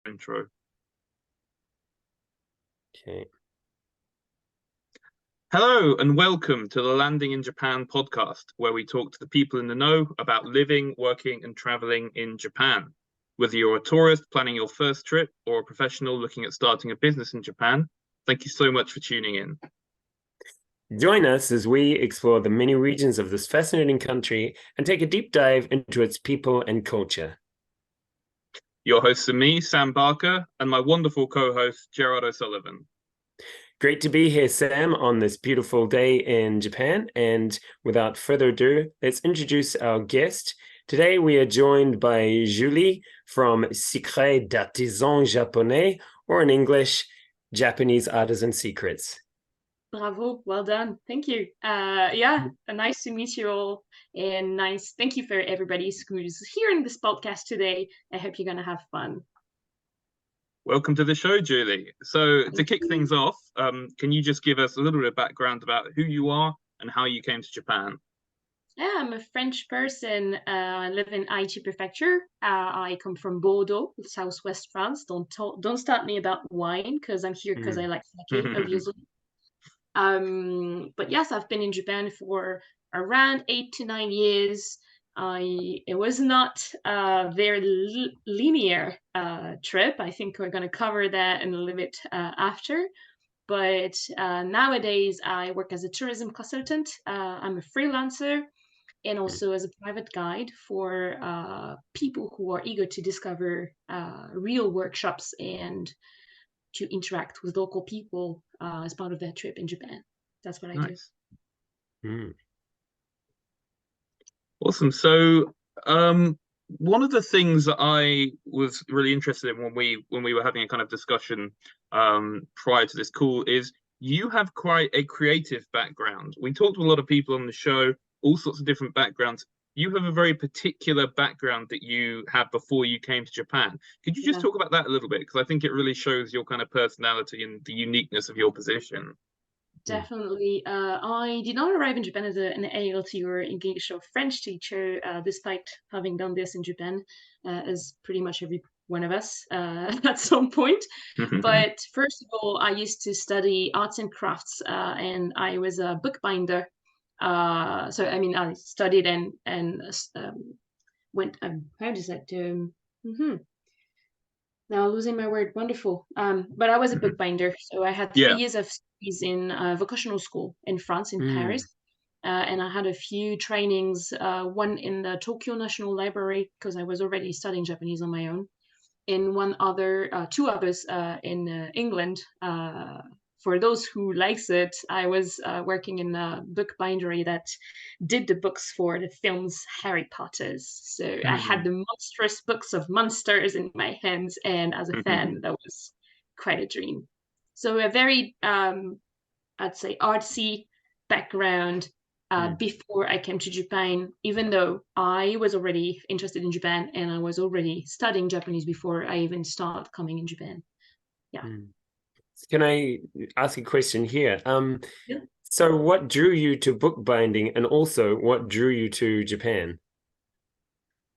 intro. Okay. Hello and welcome to the Landing in Japan podcast, where we talk to the people in the know about living, working, and traveling in Japan. Whether you're a tourist planning your first trip or a professional looking at starting a business in Japan, thank you so much for tuning in. Join us as we explore the many regions of this fascinating country and take a deep dive into its people and culture. Your hosts are me, Sam Barker, and my wonderful co-host, Gerard O'Sullivan. Great to be here, Sam, on this beautiful day in Japan. And without further ado, let's introduce our guest. Today, we are joined by Julie from Secrets d'Artisan Japonais, or in English, Japanese Artisan Secrets. Bravo, well done. Thank you. Nice to meet you all. And nice, thank you for everybody who's hearing this podcast today. I hope you're going to have fun. Welcome to the show, Julie. So to kick things off, can you just give us a little bit of background about who you are and how you came to Japan? Yeah, I'm a French person. I live in Aichi Prefecture. I come from Bordeaux, southwest France. Don't start me about wine because I'm here because I like sake, obviously. But yes, I've been in Japan for around 8 to 9 years. It was not a very linear trip. I think we're going to cover that in a little bit after. But nowadays, I work as a tourism consultant. I'm a freelancer and also as a private guide for people who are eager to discover real workshops and to interact with local people as part of their trip in Japan. That's what I do. Awesome. So one of the things that I was really interested in when we were having a kind of discussion prior to this call is you have quite a creative background. We talked to a lot of people on the show, all sorts of different backgrounds. You have a very particular background that you had before you came to Japan. Could you just talk about that a little bit? Because I think it really shows your kind of personality and the uniqueness of your position. Definitely. I did not arrive in Japan as an ALT or English or French teacher, despite having done this in Japan, as pretty much every one of us at some point. But first of all, I used to study arts and crafts, and I was a bookbinder. I studied and went. How does that do? Now losing my word. Wonderful. But I was a bookbinder, so I had 3 years of studies in vocational school in France, in Paris, and I had a few trainings. One in the Tokyo National Library because I was already studying Japanese on my own, and two others in England. For those who likes it, I was working in a book bindery that did the books for the films Harry Potter's. So I had the monstrous books of monsters in my hands, and as a fan, that was quite a dream. So a very, I'd say, artsy background before I came to Japan, even though I was already interested in Japan and I was already studying Japanese before I even started coming in Japan. Yeah. Can I ask a question here? So what drew you to bookbinding, and also what drew you to Japan?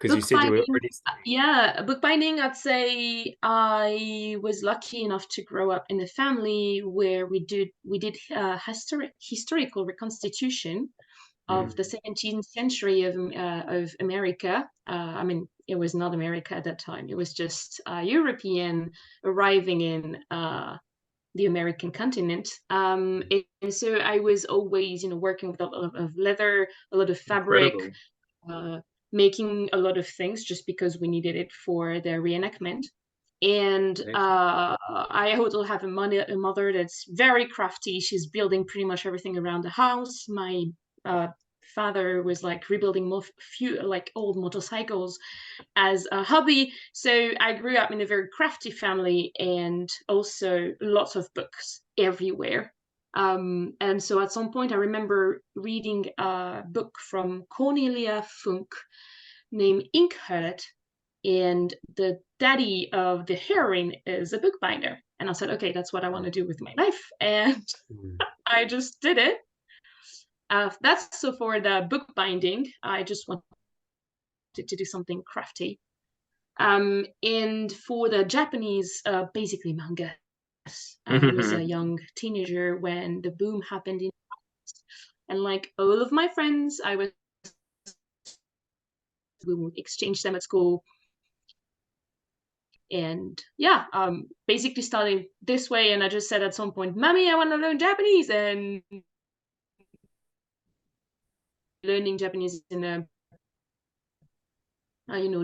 Because you said you were already... Yeah, bookbinding, I'd say I was lucky enough to grow up in a family where we did historical reconstitution of the 17th century of America. It was not America at that time. It was just European arriving in the American continent. And so I was always, working with a lot of leather, a lot of fabric, making a lot of things just because we needed it for the reenactment. And I also have a mother that's very crafty. She's building pretty much everything around the house. My father was like rebuilding old motorcycles as a hobby. So I grew up in a very crafty family and also lots of books everywhere. And so at some point I remember reading a book from Cornelia Funk named Inkheart, and the daddy of the heroine is a bookbinder. And I said, okay, that's what I want to do with my life. And I just did it. That's so for the bookbinding. I just wanted to do something crafty. And for the Japanese, basically manga. I was a young teenager when the boom happened in, and like all of my friends, we would exchange them at school. And yeah, basically starting this way. And I just said at some point, "Mommy, I want to learn Japanese," and learning Japanese in a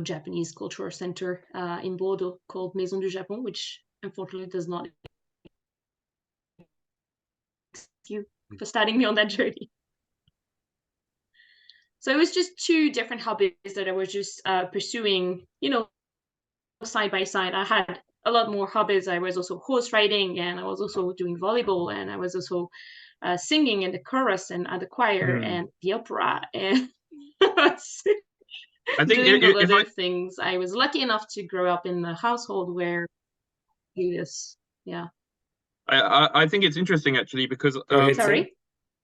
Japanese cultural center in Bordeaux called Maison du Japon, which unfortunately does not you for starting me on that journey. So it was just two different hobbies that I was just pursuing, side by side. I had a lot more hobbies. I was also horse riding, and I was also doing volleyball, and I was also singing in the chorus and at the choir and the opera, and I think doing a lot of things. I was lucky enough to grow up in a household where do this. Yeah. I think it's interesting actually because Sorry.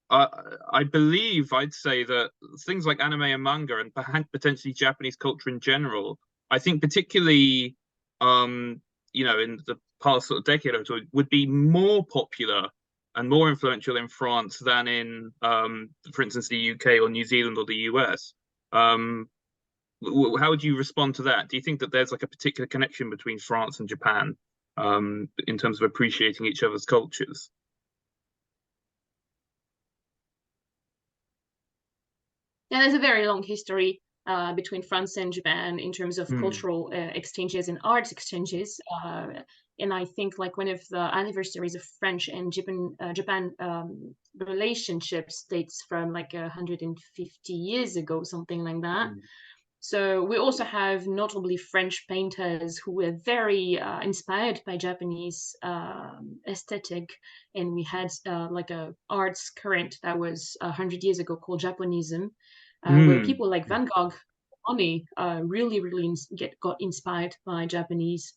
I believe I'd say that things like anime and manga and potentially Japanese culture in general, I think particularly in the past sort of decade or so, would be more popular and more influential in France than in for instance the UK or New Zealand or the US. How would you respond to that? Do you think that there's like a particular connection between France and Japan in terms of appreciating each other's cultures? Yeah, there's a very long history between France and Japan in terms of cultural exchanges and arts exchanges. And I think like one of the anniversaries of French and Japan relationships dates from like 150 years ago, something like that. So we also have notably French painters who were very inspired by Japanese aesthetic, and we had like a arts current that was 100 years ago called Japonism, where people like Van Gogh, Monet, really got inspired by Japanese,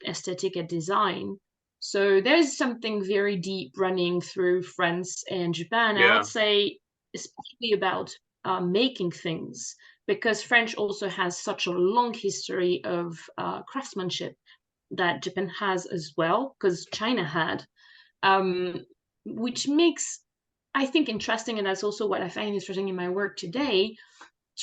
aesthetic and design. So there's something very deep running through France and Japan. I would say, especially about making things, because French also has such a long history of craftsmanship that Japan has as well, because China had, which makes, I think, interesting, and that's also what I find interesting in my work today,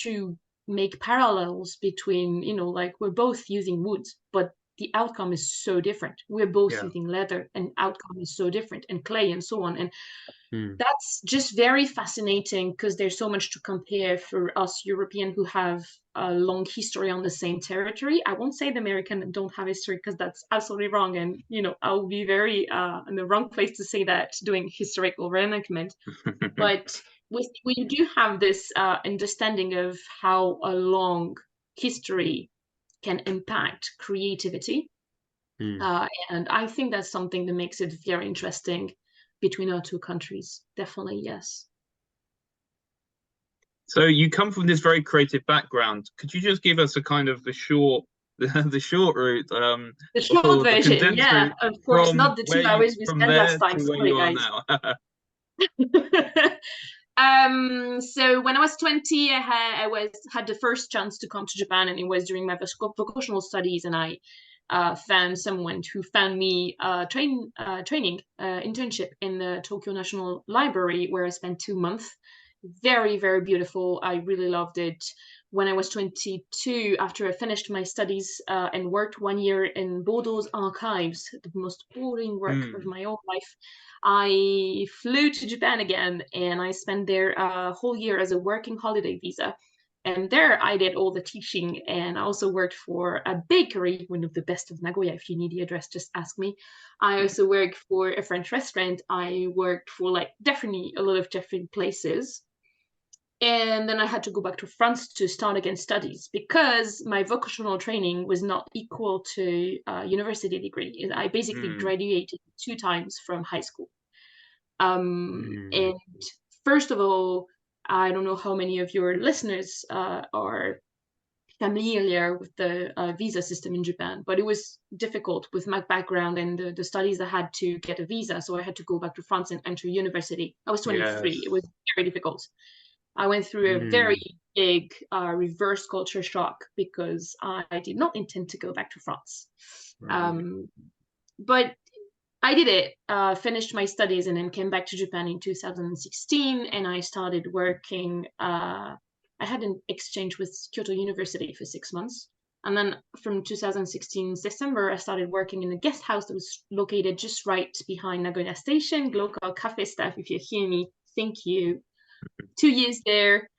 to make parallels between, like we're both using wood, but the outcome is so different. We're both using leather, and outcome is so different, and clay and so on. And that's just very fascinating because there's so much to compare for us European who have a long history on the same territory. I won't say the American don't have history because that's absolutely wrong. And, I'll be very in the wrong place to say that doing historical reenactment. But we do have this understanding of how a long history can impact creativity. And I think that's something that makes it very interesting between our two countries. Definitely, yes. So you come from this very creative background. Could you just give us a kind of the short route? The short version, yeah, of course, not the 2 hours we spent last time. Sorry, guys. So when I was 20, I had the first chance to come to Japan, and it was during my vocational studies, and I found someone who found me training internship in the Tokyo National Library, where I spent 2 months. Very, very beautiful. I really loved it. When I was 22, after I finished my studies and worked 1 year in Bordeaux's archives, the most boring work of my whole life, I flew to Japan again, and I spent there a whole year as a working holiday visa. And there I did all the teaching, and I also worked for a bakery, one of the best of Nagoya. If you need the address, just ask me. I also worked for a French restaurant. I worked for like definitely a lot of different places. And then I had to go back to France to start again studies because my vocational training was not equal to a university degree. I basically graduated 2 times from high school. And first of all, I don't know how many of your listeners are familiar with the visa system in Japan, but it was difficult with my background and the studies I had to get a visa. So I had to go back to France and enter university. I was 23. It was very difficult. I went through a very big reverse culture shock because I did not intend to go back to France. But I did it, finished my studies, and then came back to Japan in 2016, and I started working. I had an exchange with Kyoto University for 6 months. And then from 2016 December, I started working in a guest house that was located just right behind Nagoya Station. Local cafe staff, if you hear me, thank you. 2 years there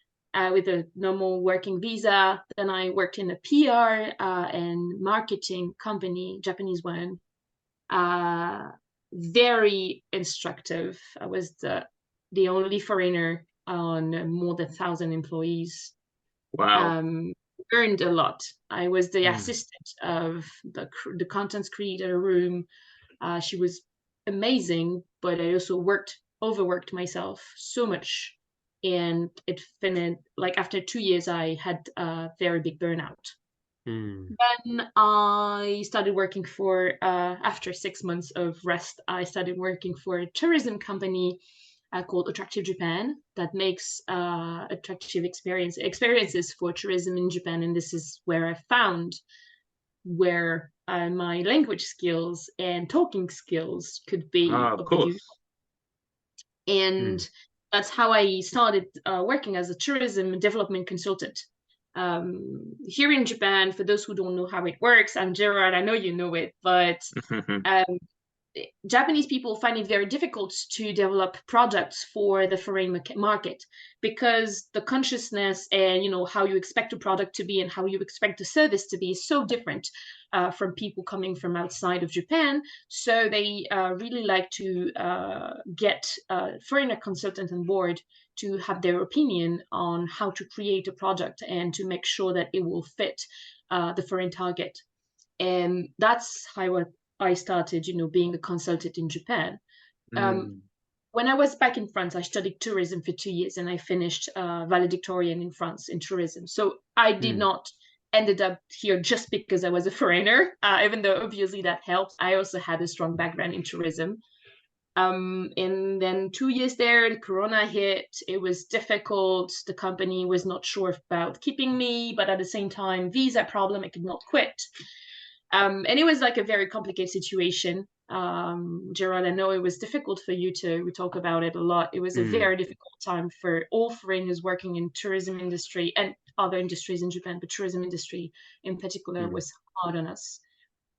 with a normal working visa. Then I worked in a PR and marketing company, Japanese one. Very instructive. I was the only foreigner on more than 1,000 employees. Wow. Learned a lot. I was the assistant of the content creator room. She was amazing, but I also overworked myself so much, and it finished like after 2 years I had a very big burnout. Then I started working for after 6 months of rest, I started working for a tourism company called Attractive Japan that makes attractive experiences for tourism in Japan. And this is where I found where my language skills and talking skills could be of of course. use. And that's how I started working as a tourism development consultant. Here in Japan, for those who don't know how it works, I'm Gerard, I know you know it, but Japanese people find it very difficult to develop products for the foreign market because the consciousness and how you expect a product to be and how you expect the service to be is so different from people coming from outside of Japan. So they really like to get a foreigner consultant on board to have their opinion on how to create a product and to make sure that it will fit the foreign target. And that's how I started, being a consultant in Japan. When I was back in France, I studied tourism for 2 years, and I finished valedictorian in France in tourism. So I did not ended up here just because I was a foreigner, even though obviously that helped. I also had a strong background in tourism. And then 2 years there, the Corona hit. It was difficult. The company was not sure about keeping me, but at the same time, visa problem, I could not quit. And it was like a very complicated situation. Gerard, I know it was difficult for you we talk about it a lot. It was a very difficult time for all foreigners working in tourism industry and other industries in Japan, but tourism industry in particular was hard on us.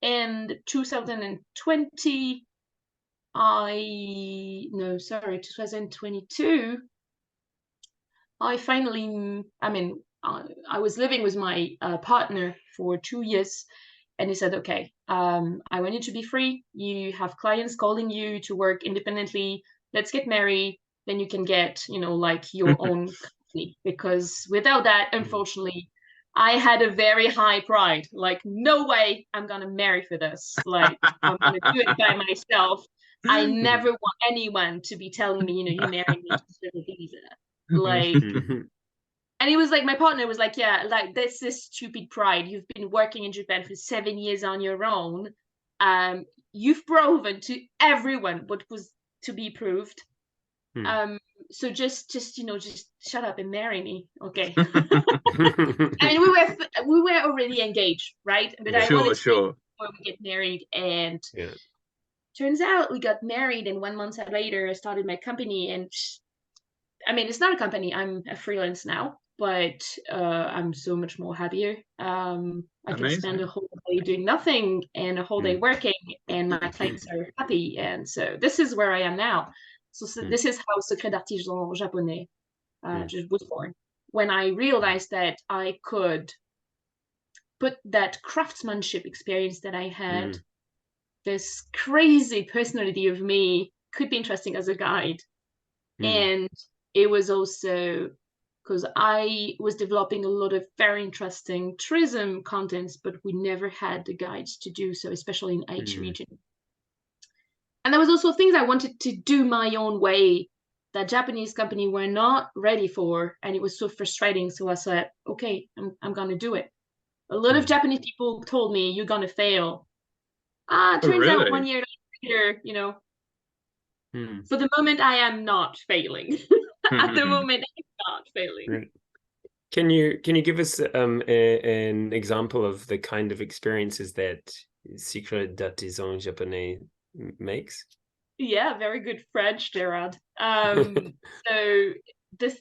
And 2022, I finally, I was living with my partner for 2 years. And he said, okay, I want you to be free. You have clients calling you to work independently. Let's get married. Then you can get, like your own company. Because without that, unfortunately, I had a very high pride. Like, no way I'm going to marry for this. Like, I'm going to do it by myself. I never want anyone to be telling me, you married me to serve a visa. Like, and he was like, my partner was like, yeah, like this is stupid pride. You've been working in Japan for 7 years on your own. You've proven to everyone what was to be proved. So just shut up and marry me, okay? I mean, we were already engaged, right? But I wanted to before we get married, and turns out we got married, and 1 month later, I started my company, and I mean, it's not a company. I'm a freelance now, but I'm so much more happier. I can spend a whole day doing nothing and a whole day working, and my clients are happy. And so this is where I am now. So this is how Secret d'Artisan Japonais was born. When I realized that I could put that craftsmanship experience that I had, this crazy personality of me, could be interesting as a guide. And it was also because I was developing a lot of very interesting tourism contents, but we never had the guides to do so, especially in Aichi region. And there was also things I wanted to do my own way that Japanese company were not ready for, and it was so frustrating. So I said, okay, I'm going to do it. A lot of Japanese people told me, you're going to fail. Turns out 1 year later, for the moment, I am not failing. at the moment, it's not failing. Right. Can you give us an example of the kind of experiences that Secret d'Artisan Japonais makes? Yeah, very good French, Gerard. So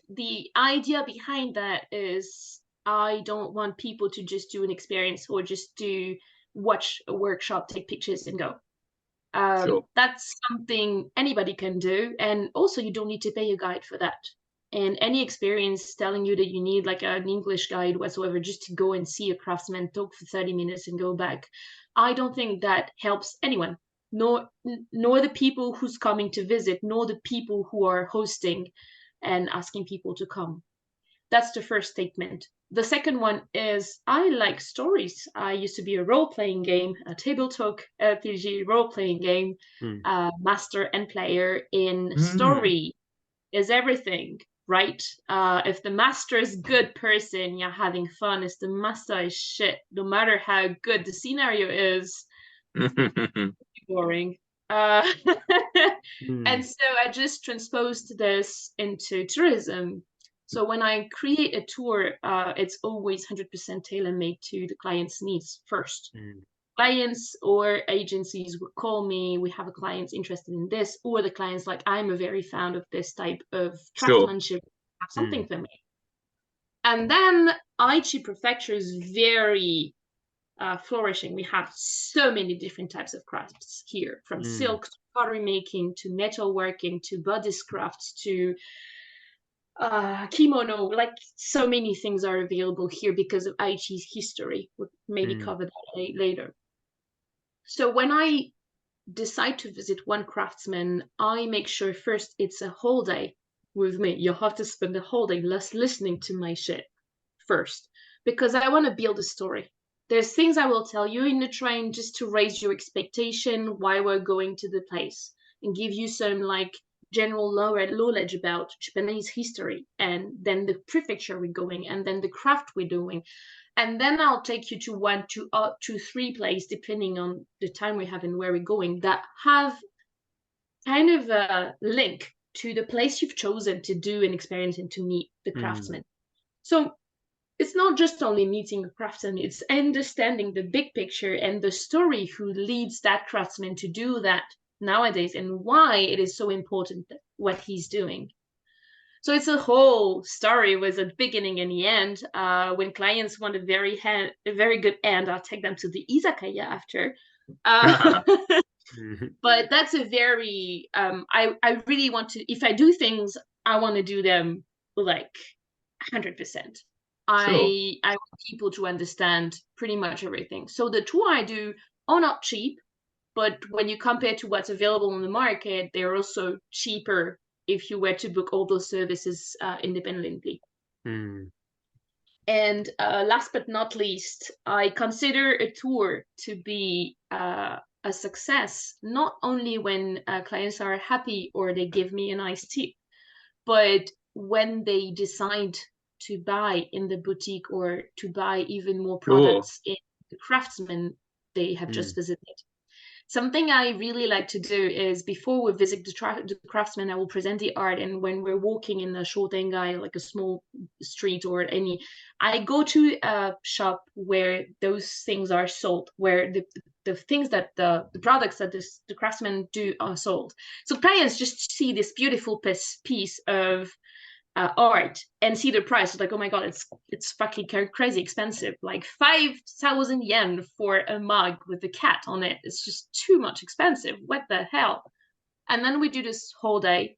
the idea behind that is I don't want people to just do an experience or just watch a workshop, take pictures and go. Sure. That's something anybody can do, and also you don't need to pay a guide for that. And any experience telling you that you need like an English guide whatsoever just to go and see a craftsman, talk for 30 minutes and go back, I don't think that helps anyone, nor the people who's coming to visit, nor the people who are hosting and asking people to come. That's the first statement. The second one is I like stories. I used to be a role-playing game, a tabletop RPG role-playing game, master and player in story is everything, right? If the master is good person, you're having fun. If the master is shit, no matter how good the scenario is, boring. And so I just transposed this into tourism. So when I create a tour, it's always 100% tailor-made to the client's needs first. Clients or agencies would call me, we have a client interested in this, or the client's like, I'm a very fan of this type of craftsmanship, have something for me. And then Aichi Prefecture is very flourishing. We have so many different types of crafts here, from silk to pottery making to metalworking to bodice crafts to kimono. Like so many things are available here because of Aichi's history. We'll maybe cover that later. So when I decide to visit one craftsman, I make sure first it's a whole day with me. You have to spend the whole day listening to my shit first, because I want to build a story. There's things I will tell you in the train just to raise your expectation why we're going to the place and give you some like general knowledge about Japanese history, and then the prefecture we're going, and then the craft we're doing. And then I'll take you to 1, 2, 2, 3 places, depending on the time we have and where we're going, that have kind of a link to the place you've chosen to do an experience and to meet the craftsman. So it's not just only meeting a craftsman, it's understanding the big picture and the story who leads that craftsman to do that nowadays and why it is so important what he's doing. So it's a whole story with a beginning and the end. When clients want a very good end, I'll take them to the izakaya after. But that's a very, I really want to, if I do things, I want to do them like 100%. I want people to understand pretty much everything. So the tour I do are not cheap, but when you compare to what's available on the market, they're also cheaper if you were to book all those services independently. And last but not least, I consider a tour to be a success, not only when clients are happy or they give me a nice tip, but when they decide to buy in the boutique or to buy even more products in the craftsman they have just visited. Something I really like to do is before we visit the craftsman, I will present the art. And when we're walking in the Shotengai, like a small street or any, I go to a shop where those things are sold, where the things that the products that the craftsmen do are sold. So clients just see this beautiful piece of art and see the price, like, oh my god, it's fucking crazy expensive, like 5,000 yen for a mug with a cat on it. It's just too much expensive. What the hell? And then we do this whole day.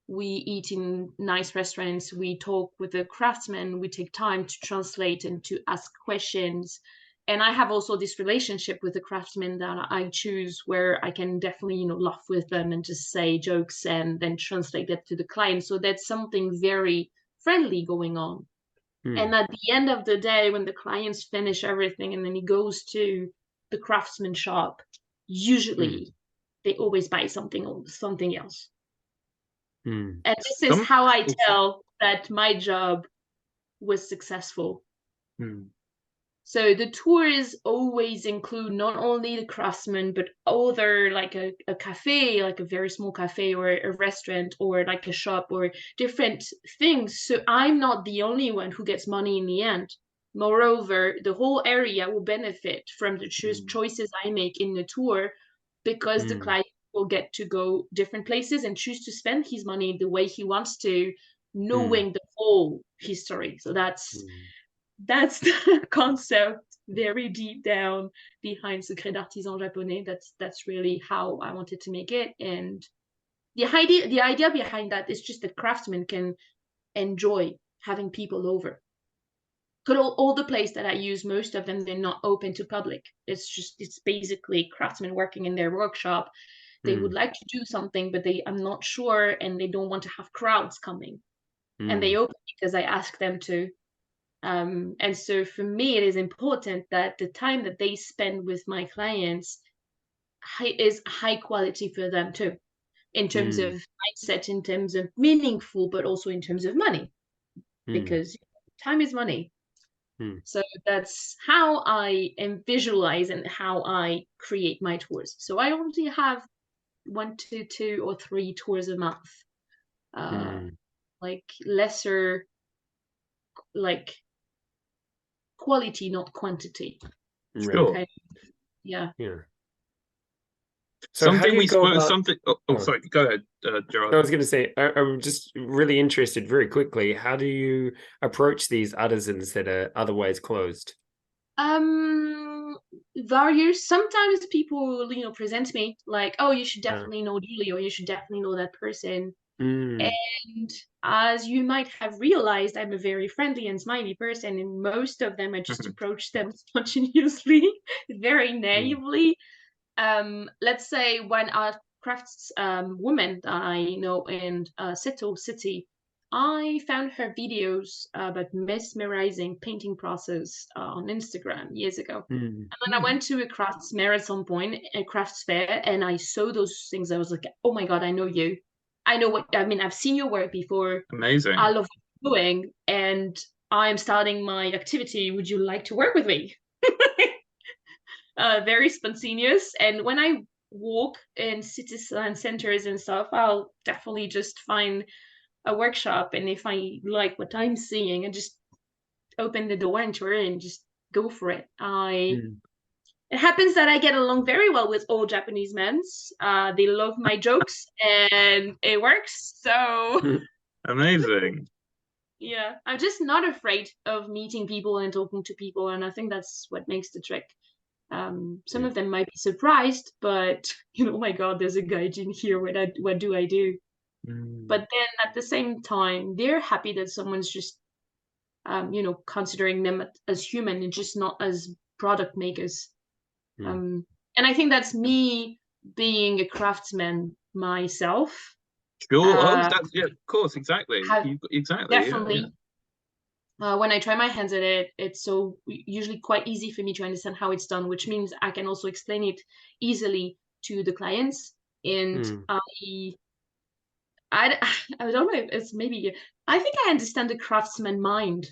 We eat in nice restaurants, we talk with the craftsmen, we take time to translate and to ask questions. And I have also this relationship with the craftsmen that I choose where I can definitely, laugh with them and just say jokes and then translate that to the client. So that's something very friendly going on. And at the end of the day, when the clients finish everything and then he goes to the craftsman shop, usually they always buy something else. And this is how I tell that my job was successful. So the tours always include not only the craftsman, but other like a cafe, like a very small cafe or a restaurant or like a shop or different things. So I'm not the only one who gets money in the end. Moreover, the whole area will benefit from the choices I make in the tour because the client will get to go different places and choose to spend his money the way he wants to, knowing the whole history. So that's the concept very deep down behind Secret d'Artisan Japonais. That's really how I wanted to make it. And the idea behind that is just that craftsmen can enjoy having people over. Because all the places that I use, most of them, they're not open to public. It's basically craftsmen working in their workshop. They would like to do something, but I'm not sure, and they don't want to have crowds coming. And they open because I ask them to. And so for me, it is important that the time that they spend with my clients is high quality for them too, in terms of mindset, in terms of meaningful, but also in terms of money, because time is money. So that's how I am visualize and how I create my tours. So I only have 1 to 2 or 3 tours a month, like lesser, like quality, not quantity. Sure. Okay. Yeah. So how do Something you we go spoke. about... Something. Oh, sorry. Go ahead, Gerard. I was going to say, I'm just really interested very quickly. How do you approach these artisans that are otherwise closed? Various. Sometimes people, present me like, oh, you should definitely know Julie, or you should definitely know that person. And as you might have realized, I'm a very friendly and smiley person, and most of them I just approach them spontaneously, very naively. Let's say when our crafts woman that I know in Seto City, I found her videos about mesmerizing painting process on Instagram years ago. And then I went to a crafts fair at some point, a crafts fair, and I saw those things. I was like, oh my God, I know you. I know I've seen your work before. Amazing. I love what you're doing, and I'm starting my activity. Would you like to work with me? Very spontaneous. And when I walk in cities and centers and stuff, I'll definitely just find a workshop. And if I like what I'm seeing, I just open the door, enter, and just go for it. It happens that I get along very well with all Japanese men. They love my jokes, and it works. So amazing. Yeah, I'm just not afraid of meeting people and talking to people, and I think that's what makes the trick. Some of them might be surprised, but oh my God, there's a gaijin here. What do I do? But then at the same time, they're happy that someone's just, considering them as human and just not as product makers. And I think that's me being a craftsman myself. Sure. That's, yeah, of course, exactly. Exactly. Definitely. Yeah. When I try my hands at it, it's so usually quite easy for me to understand how it's done, which means I can also explain it easily to the clients. And I don't know if it's maybe, I think I understand the craftsman mind.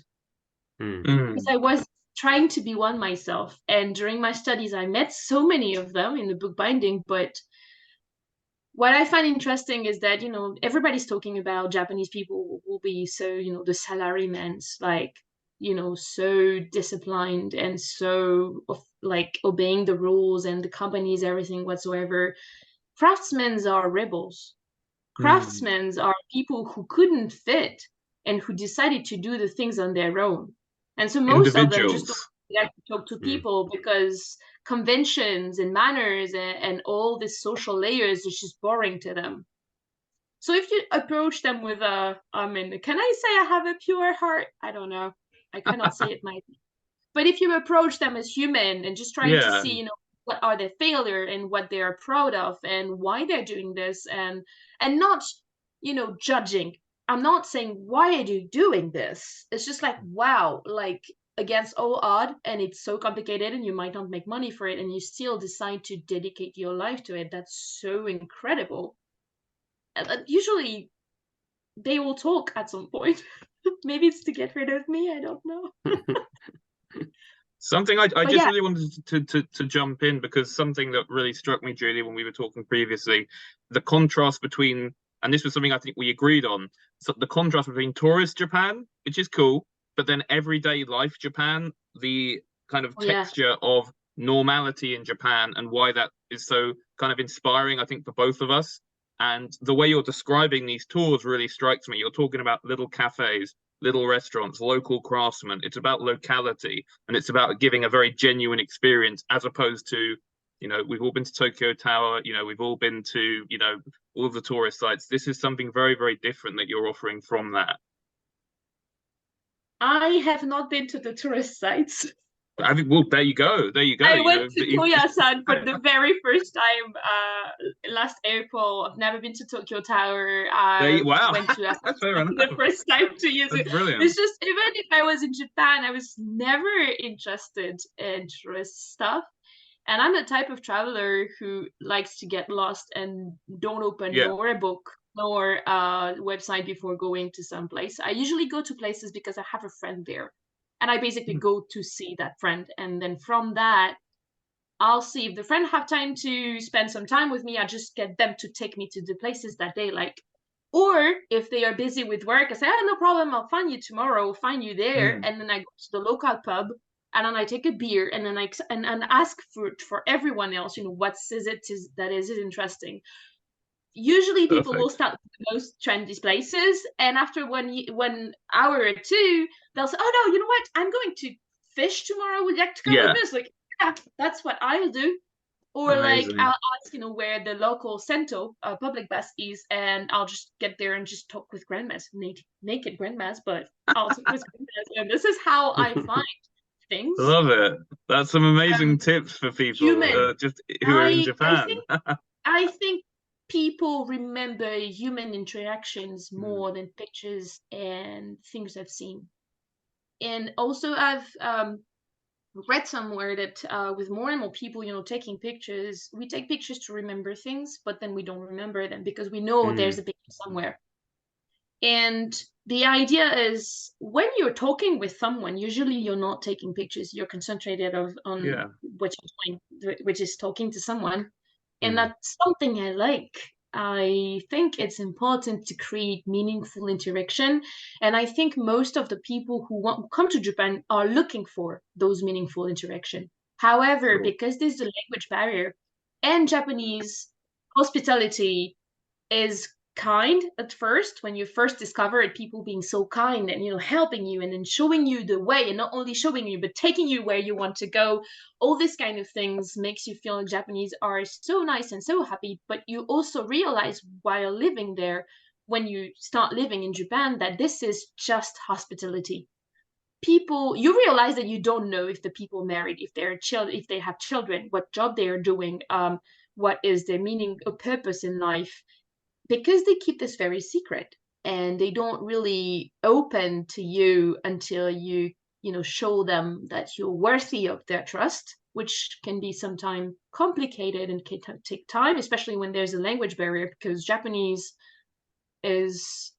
Because I was trying to be one myself. And during my studies, I met so many of them in the bookbinding. But what I find interesting is that, everybody's talking about Japanese people will be so, the salarymen, like, so disciplined and so like obeying the rules and the companies, everything whatsoever. Craftsmen are rebels. Craftsmen are people who couldn't fit and who decided to do the things on their own. And so most of them just don't like to talk to people because conventions and manners and all these social layers is just boring to them. So if you approach them with can I say I have a pure heart? I don't know. I cannot say it myself. But if you approach them as human and just trying to see, what are their failure and what they are proud of and why they're doing this and not, judging. I'm not saying, why are you doing this? It's just like, wow, like against all odds, and it's so complicated and you might not make money for it and you still decide to dedicate your life to it. That's so incredible. And usually they will talk at some point. Maybe it's to get rid of me. I don't know. Something I But just yeah, really wanted to jump in, because something that really struck me, Julie, when we were talking previously, the contrast between, and this was something I think we agreed on, so the contrast between tourist Japan, which is cool, but then everyday life Japan, the kind of oh, yeah. texture of normality in Japan, and why that is so kind of inspiring, I think, for both of us. And the way you're describing these tours really strikes me. You're talking about little cafes, little restaurants, local craftsmen. It's about locality, and it's about giving a very genuine experience, as opposed to, we've all been to Tokyo Tower, we've all been to, all the tourist sites. This is something very, very different that you're offering from that. I have not been to the tourist sites. Well, there you go. There you go. I went to Koyasan for the very first time last April. I've never been to Tokyo Tower. I wow. went to Fair enough. the first time 2 years That's ago. brilliant. It's just, even if I was in Japan, I was never interested in tourist stuff. And I'm the type of traveler who likes to get lost and don't open nor a book nor a website before going to some place. I usually go to places because I have a friend there. And I basically go to see that friend. And then from that, I'll see if the friend have time to spend some time with me. I just get them to take me to the places that they like. Or if they are busy with work, I say, oh, no problem, I'll find you tomorrow, I'll find you there. And then I go to the local pub, and then I take a beer, and then and ask for everyone else, what is it that is interesting. Usually people will start with the most trendy places, and after 1 hour or two, they'll say, oh no, you know what? I'm going to fish tomorrow. Would you like to come with us? Like, yeah, that's what I'll do. Or like I'll ask, where the local Sento public bath is, and I'll just get there and just talk with grandmas, naked grandmas, but I'll talk with grandmas, and this is how I find things. Love it. That's some amazing tips for people just who are in Japan. I think people remember human interactions more than pictures and things I've seen. And also I've read somewhere that with more and more people, taking pictures, we take pictures to remember things, but then we don't remember them because we know there's a picture somewhere. And the idea is, when you're talking with someone, usually you're not taking pictures, you're concentrated on what you're doing, which is talking to someone. And that's something I like. I think it's important to create meaningful interaction. And I think most of the people who come to Japan are looking for those meaningful interaction. However, because there's a language barrier, and Japanese hospitality is kind at first, when you first discover it, people being so kind and helping you and then showing you the way, and not only showing you but taking you where you want to go. All this kind of things makes you feel like Japanese are so nice and so happy. But you also realize while living there, when you start living in Japan, that this is just hospitality. You realize that you don't know if the people married, if they have children, what job they are doing, what is their meaning or purpose in life, because they keep this very secret, and they don't really open to you until you show them that you're worthy of their trust, which can be sometimes complicated and can take time, especially when there's a language barrier, because Japanese is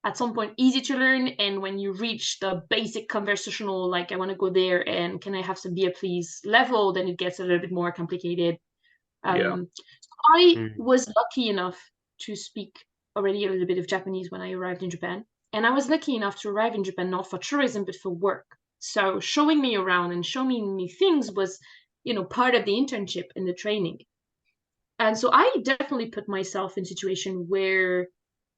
at some point easy to learn, and when you reach the basic conversational, like, I want to go there and can I have some beer please level, then it gets a little bit more complicated. So I was lucky enough to speak already a little bit of Japanese when I arrived in Japan. And I was lucky enough to arrive in Japan not for tourism, but for work. So showing me around and showing me things was, part of the internship and the training. And so I definitely put myself in a situation where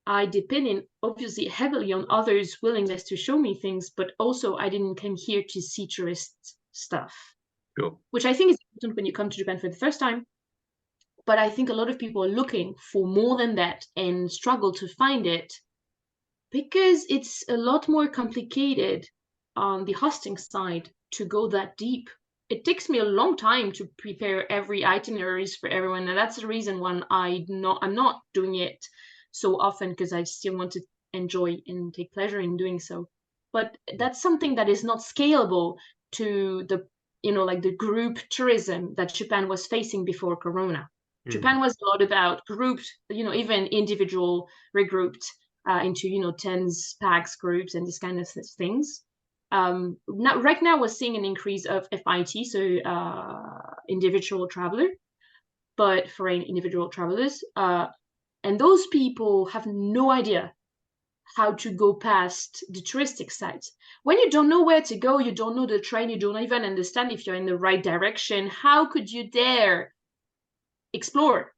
I depended obviously heavily on others' willingness to show me things, but also I didn't come here to see tourist stuff. Which I think is important when you come to Japan for the first time. But I think a lot of people are looking for more than that and struggle to find it, because it's a lot more complicated on the hosting side to go that deep. It takes me a long time to prepare every itineraries for everyone, and that's the reason why I'm not doing it so often, because I still want to enjoy and take pleasure in doing so. But that's something that is not scalable to the like the group tourism that Japan was facing before Corona. Japan was a lot about grouped, even individual regrouped into, tens, packs, groups, and this kind of things. right now we're seeing an increase of FIT, so individual traveler, but for individual travelers, and those people have no idea how to go past the touristic sites. When you don't know where to go, you don't know the train, you don't even understand if you're in the right direction, how could you dare explore?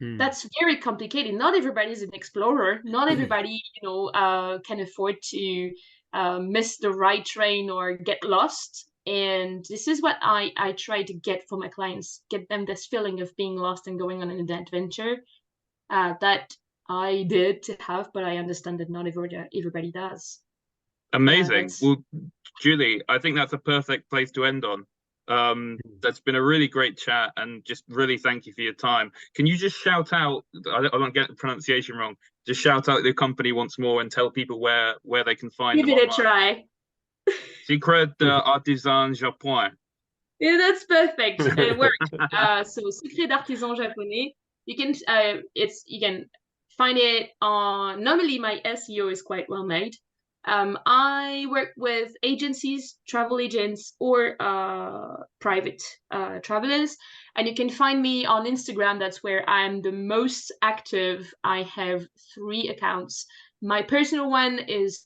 That's very complicated. Not everybody is an explorer. Not everybody, can afford to miss the right train or get lost. And this is what I try to get for my clients, get them this feeling of being lost and going on an adventure that I did to have, but I understand that not everybody does. Amazing. Well, Julie, I think that's a perfect place to end on. That's been a really great chat, and just really thank you for your time. Can you just shout out, I don't get the pronunciation wrong, just shout out the company once more and tell people where they can find Give them it online. a try. Secret d'Artisan Japonais. Yeah, that's perfect. It worked. So Secret d'Artisan Japonais. You can you can find it on. Normally, my SEO is quite well made. I work with agencies, travel agents, or private travelers, and you can find me on Instagram. That's where I'm the most active. I have 3 accounts. My personal one is